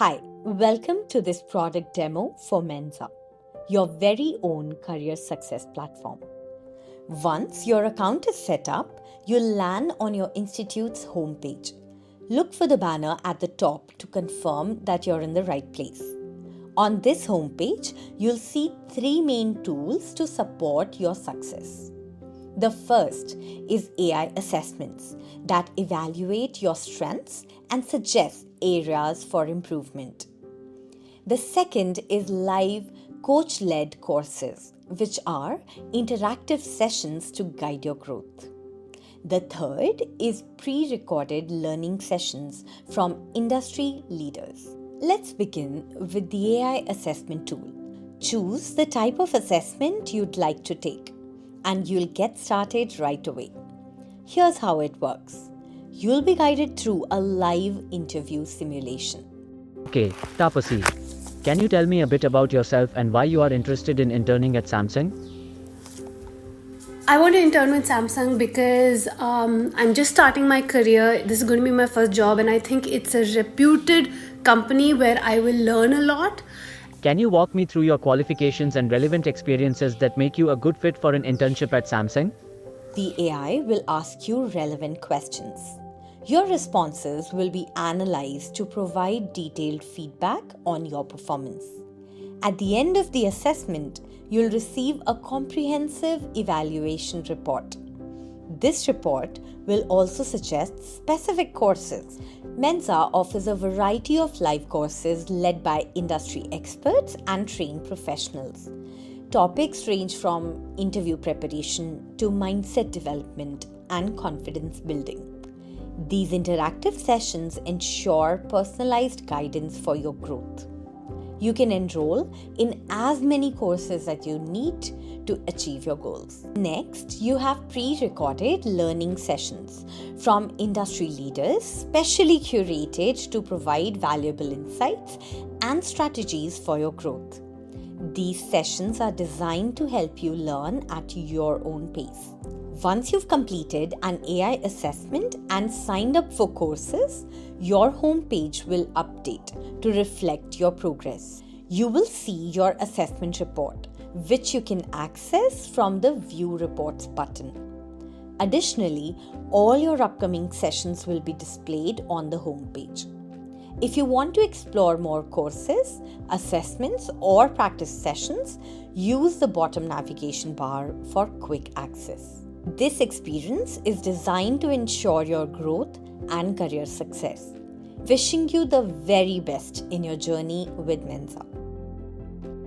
Hi, welcome to this product demo for Mentza, your very own career success platform. Once your account is set up, you'll land on your institute's homepage. Look for the banner at the top to confirm that you're in the right place. On this homepage, you'll see three main tools to support your success. The first is AI assessments that evaluate your strengths and suggest areas for improvement. The second is live coach-led courses, which are interactive sessions to guide your growth. The third is pre-recorded learning sessions from industry leaders. Let's begin with the AI assessment tool. Choose the type of assessment you'd like to take, and you'll get started right away. Here's how it works. You'll be guided through a live interview simulation. Okay, Tapasi, can you tell me a bit about yourself and why you are interested in interning at Samsung? I want to intern with Samsung because I'm just starting my career. This is going to be my first job, and I think it's a reputed company where I will learn a lot. Can you walk me through your qualifications and relevant experiences that make you a good fit for an internship at Samsung? The AI will ask you relevant questions. Your responses will be analyzed to provide detailed feedback on your performance. At the end of the assessment, you'll receive a comprehensive evaluation report. This report will also suggest specific courses. Mentza offers a variety of live courses led by industry experts and trained professionals. Topics range from interview preparation to mindset development and confidence building. These interactive sessions ensure personalized guidance for your growth. You can enroll in as many courses as you need to achieve your goals. Next, you have pre-recorded learning sessions from industry leaders, specially curated to provide valuable insights and strategies for your growth. These sessions are designed to help you learn at your own pace. Once you've completed an AI assessment and signed up for courses, your homepage will update to reflect your progress. You will see your assessment report, which you can access from the View Reports button. Additionally, all your upcoming sessions will be displayed on the homepage. If you want to explore more courses, assessments, or practice sessions, use the bottom navigation bar for quick access. This experience is designed to ensure your growth and career success. Wishing you the very best in your journey with Mentza.